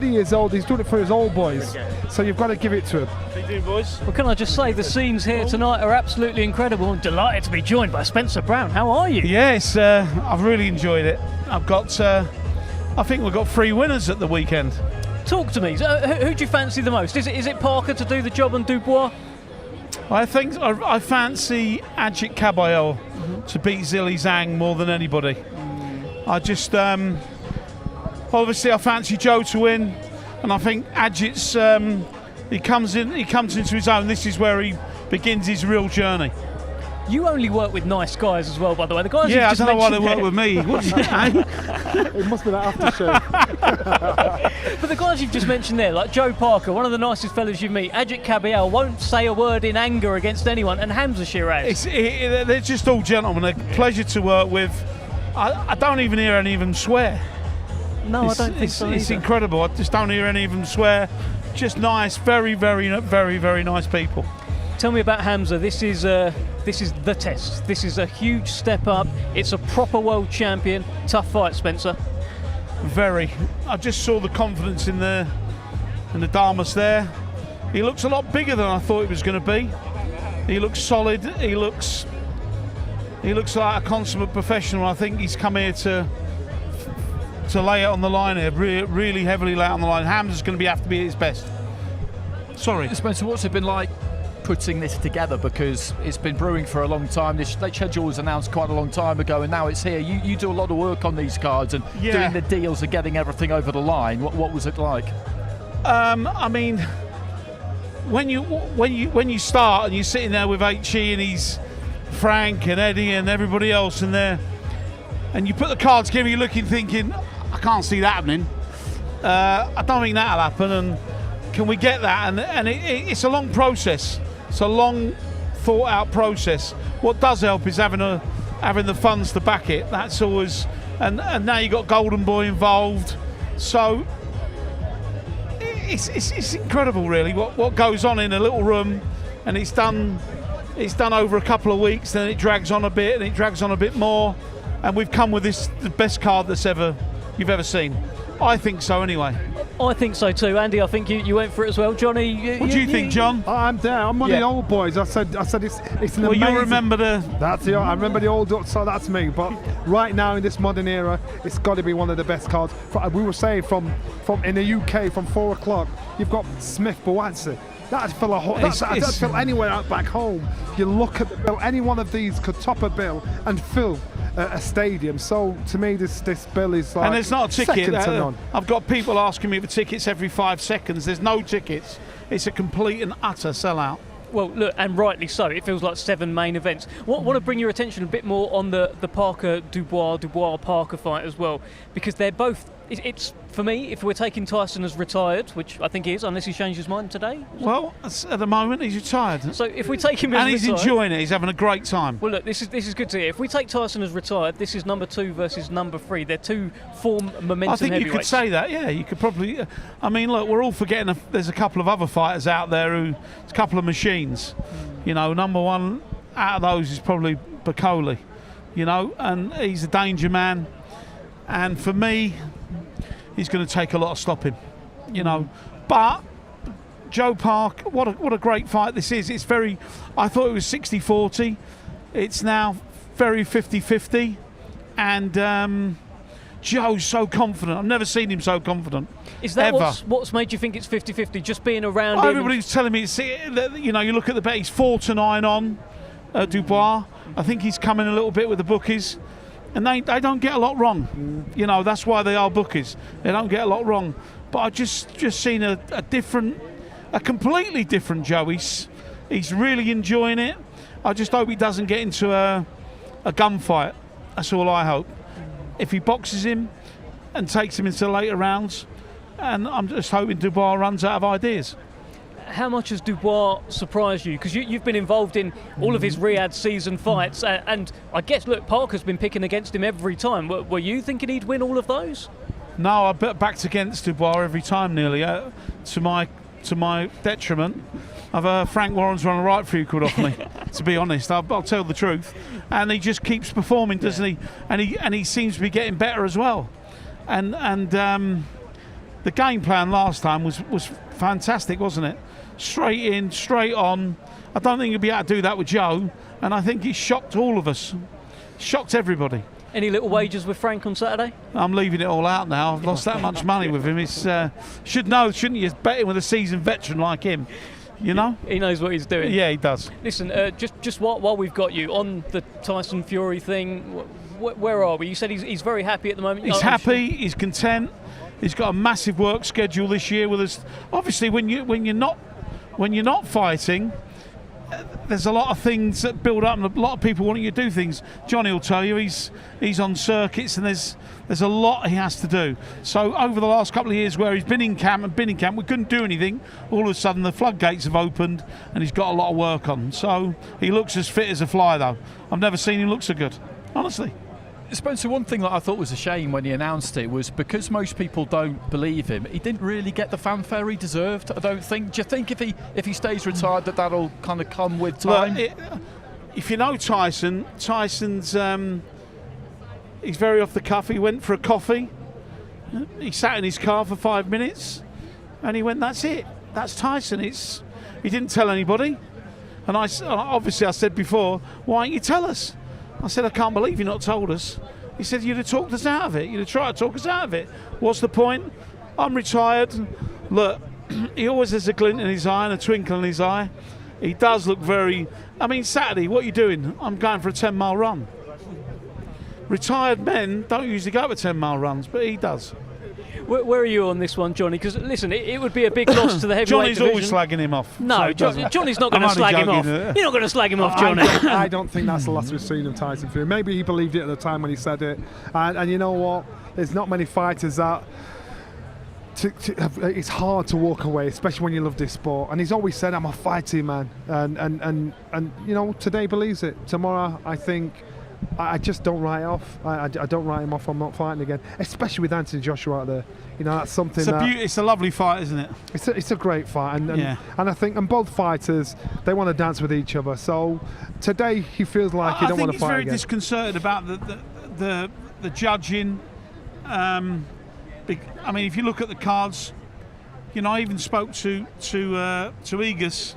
Years old, he's doing it for his old boys, so you've got to give it to him. How you doing, boys? Well, can I just say, the scenes here tonight are absolutely incredible. I'm delighted to be joined by Spencer Brown. How are you? Yes, I've really enjoyed it. I've got, I think we've got 3 winners at the weekend. Talk to me. Who do you fancy the most? Is it Parker to do the job and Dubois? I think I fancy Ajit Caballero to beat Zhang more than anybody. I just, obviously I fancy Joe to win, and I think Ajit's, he comes into his own. This is where he begins his real journey. You only work with nice guys as well, by the way. The guys Yeah, I just don't know why they mentioned work with me. What did you say? It must be that aftershave. But the guys you've just mentioned there, like Joe Parker, one of the nicest fellas you meet, Ajit Caballero won't say a word in anger against anyone, and Hamza Shiraz. They're just all gentlemen. They're a pleasure to work with. I don't even hear any of them swear. No, I don't think so It's either. incredible. I just don't hear any of them swear. Just nice, very, very, very, very nice people. Tell me about Hamza. This is the test. This is a huge step up. It's a proper world champion. Tough fight, Spencer. Very. I just saw the confidence in the Damas there. He looks a lot bigger than I thought he was going to be. He looks solid. He looks like a consummate professional. I think he's come here to lay it on the line here, really heavily lay it on the line. Hamza's going to have to be at his best. Sorry. Spencer, what's it been like putting this together? Because it's been brewing for a long time. This schedule was announced quite a long time ago, and now it's here. You do a lot of work on these cards and doing the deals and getting everything over the line. What was it like? I mean, when you start and you're sitting there with HE and he's Frank and Eddie and everybody else in there, and you put the cards together, you're looking, thinking, I can't see that happening. I don't think that'll happen. And can we get that? And it's a long process. It's a long, thought-out process. What does help is having the funds to back it. That's always, and now you got Golden Boy involved. So it's incredible, really, what goes on in a little room, and it's done over a couple of weeks. Then it drags on a bit, and it drags on a bit more, and we've come with the best card you've ever seen. I think so, anyway. I think so too, Andy. I think you went for it as well, Johnny. What do you think, John? I'm there. I'm one of the old boys. I said it's an amazing. Well, you remember That's it. I remember the old. So that's me. But right now in this modern era, it's got to be one of the best cards. We were saying from in the UK from 4 o'clock, you've got Smith Boazzi. That'd fill that'd fill anywhere out back home. You look at the bill. Any one of these could top a bill and fill a stadium. So to me, this bill is like, and there's not a ticket. second to none. I've got people asking me for tickets every 5 seconds. There's no tickets. It's a complete and utter sellout. Well, look, and rightly so. It feels like 7 main events. Want to bring your attention a bit more on the Parker Dubois-Parker fight as well, because they're both. It's for me, if we're taking Tyson as retired, which I think he is, unless he changed his mind today. Well, at the moment he's retired. So if we take him as and he's retired, enjoying it. He's having a great time. Well, look, this is good to hear. If we take Tyson as retired, this is number 2 versus number 3. They're 2 form momentum. I think you could heavyweights. say that. Yeah, you could probably. I mean, look, we're all forgetting. There's a couple of other fighters out there a couple of machines. You know, number 1 out of those is probably Bacoli. You know, and he's a danger man. And for me, he's going to take a lot of stopping, you know. But Joe Park, what a great fight this is. It's very, I thought it was 60-40. It's now very 50-50. And Joe's so confident. I've never seen him so confident. Is that ever. What's made you think it's 50-50? Just being around him? Everybody's telling me, you know, you look at the bet, he's 4-9 on Dubois. I think he's coming a little bit with the bookies. And they don't get a lot wrong. You know, that's why they are bookies. They don't get a lot wrong. But I've just seen a completely different Joe. He's really enjoying it. I just hope he doesn't get into a gunfight. That's all I hope. If he boxes him and takes him into the later rounds, and I'm just hoping Dubois runs out of ideas. How much has Dubois surprised you? Because you've been involved in all of his Riyadh season fights, and I guess, look, Parker's been picking against him every time. Were you thinking he'd win all of those? No, I backed against Dubois every time nearly, to my detriment. Frank Warren's run a right few quid off me, to be honest. I'll tell the truth. And he just keeps performing, doesn't he? And he seems to be getting better as well. And the game plan last time was fantastic, wasn't it? Straight in, straight on. I don't think he'll be able to do that with Joe, and I think he shocked all of us, shocked everybody. Any little wagers with Frank on Saturday? I'm leaving it all out now. I've lost that much money with him. It's should know, shouldn't you? Betting with a seasoned veteran like him, you know. He knows what he's doing. Yeah, he does. Listen, just while we've got you on the Tyson Fury thing, where are we? You said he's very happy at the moment. He's happy. He's content. He's got a massive work schedule this year with us. Obviously, when you're not fighting, there's a lot of things that build up, and a lot of people wanting you to do things. Johnny will tell you he's on circuits, and there's a lot he has to do. So over the last couple of years, where he's been in camp, we couldn't do anything. All of a sudden, the floodgates have opened, and he's got a lot of work on. So he looks as fit as a fly, though. I've never seen him look so good, honestly. Spencer, one thing that I thought was a shame when he announced it was because most people don't believe him, he didn't really get the fanfare he deserved, I don't think. Do you think if he stays retired that'll kind of come with time? Look, if you know Tyson's he's very off the cuff. He went for a coffee. He sat in his car for 5 minutes and he went, that's it. That's Tyson. He didn't tell anybody. And I said before, why don't you tell us? I said, I can't believe you've not told us. He said, you'd have talked us out of it. You'd have tried to talk us out of it. What's the point? I'm retired. Look, he always has a glint in his eye and a twinkle in his eye. He does look very... I mean, Saturday, what are you doing? I'm going for a 10-mile run. Retired men don't usually go for 10-mile runs, but he does. Where are you on this one, Johnny? Because listen, it would be a big loss to the heavyweight division. Johnny's always slagging him off. No, Johnny's not going to slag him off. You're not going to slag him off, Johnny. I don't think that's the last we've seen of Tyson Fury. Maybe he believed it at the time when he said it. And you know what? There's not many fighters that... it's hard to walk away, especially when you love this sport. And he's always said, I'm a fighting man. And you know, today believes it. Tomorrow, I think... I just don't write off. I don't write him off. I'm not fighting again, especially with Anthony Joshua out there. You know, that's something. It's a lovely fight, isn't it? It's a great fight, and I think, and both fighters, they want to dance with each other. So today he feels like he don't want to fight again. I think he's very disconcerted about the judging. I mean, if you look at the cards, you know, I even spoke to Egas,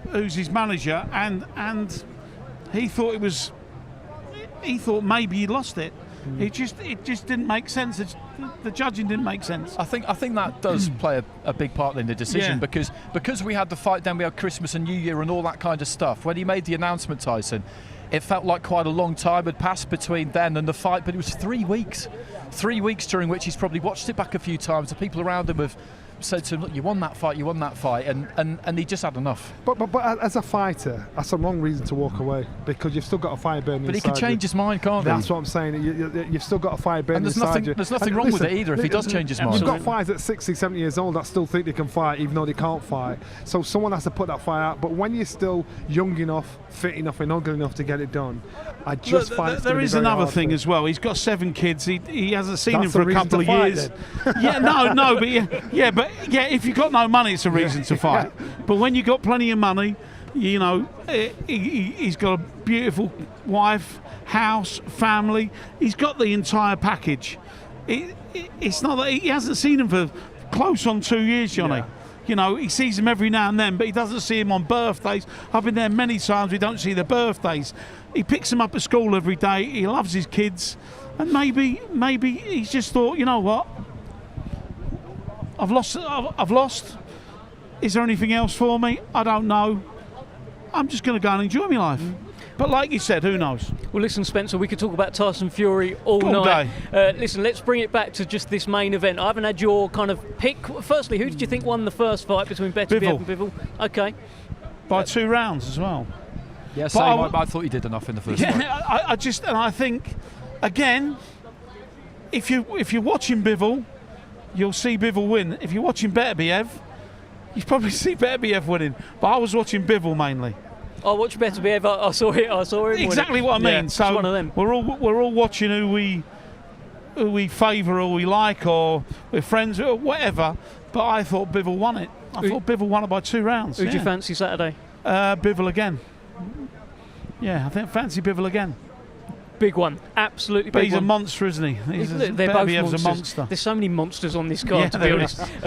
who's his manager, and. He thought maybe he lost it. It just didn't make sense. The judging didn't make sense. I think that does play a big part in the decision because we had the fight, then we had Christmas and New Year and all that kind of stuff. When he made the announcement, Tyson, it felt like quite a long time had passed between then and the fight, but it was 3 weeks. 3 weeks during which he's probably watched it back a few times. The people around him have said to him, look, you won that fight, and he just had enough. But as a fighter, that's a wrong reason to walk away, because you've still got a fire burning inside you. But he can change his mind, can't he? That's what I'm saying. You've still got a fire burning inside you. There's nothing wrong with it either if he does change his mind. You've got fighters at 60, 70 years old that still think they can fight even though they can't fight. So someone has to put that fire out. But when you're still young enough, fit enough and ugly enough to get it done, I just find there is another thing as well. He's got 7 kids. He hasn't seen him for a couple of years. But if you've got no money, it's a reason to fight. But when you've got plenty of money, you know, he's got a beautiful wife, house, family. He's got the entire package. It's not that he hasn't seen him for close on 2 years, Johnny. Yeah. You know, he sees them every now and then, but he doesn't see him on birthdays. I've been there many times. We don't see their birthdays. He picks them up at school every day. He loves his kids, and maybe he's just thought, you know what? I've lost. Is there anything else for me? I don't know. I'm just going to go and enjoy my life. But like you said, who knows? Well, listen, Spencer, we could talk about Tyson Fury all night. Listen, let's bring it back to just this main event. I haven't had your kind of pick. Firstly, who did you think won the first fight between Beterbiev and Bivol? Okay. By 2 rounds as well. Yeah, same. I thought he did enough in the first fight. I think, again, if you're watching Bivol, you'll see Bivol win. If you're watching Beterbiev, you probably see Beterbiev winning. But I was watching Bivol mainly. I watched Beterbiev. I saw him. Exactly what I mean. Yeah, so one of them. We're all watching who we favour or we like, or we're friends or whatever. But I thought Bivol won it. I thought Bivol won it by 2 rounds. Who'd you fancy Saturday? Bivol again. Yeah, I think fancy Bivol again. Big one, absolutely But big he's one. a monster, isn't he? They're both a monsters. monster. There's so many monsters on this card, to be there honest.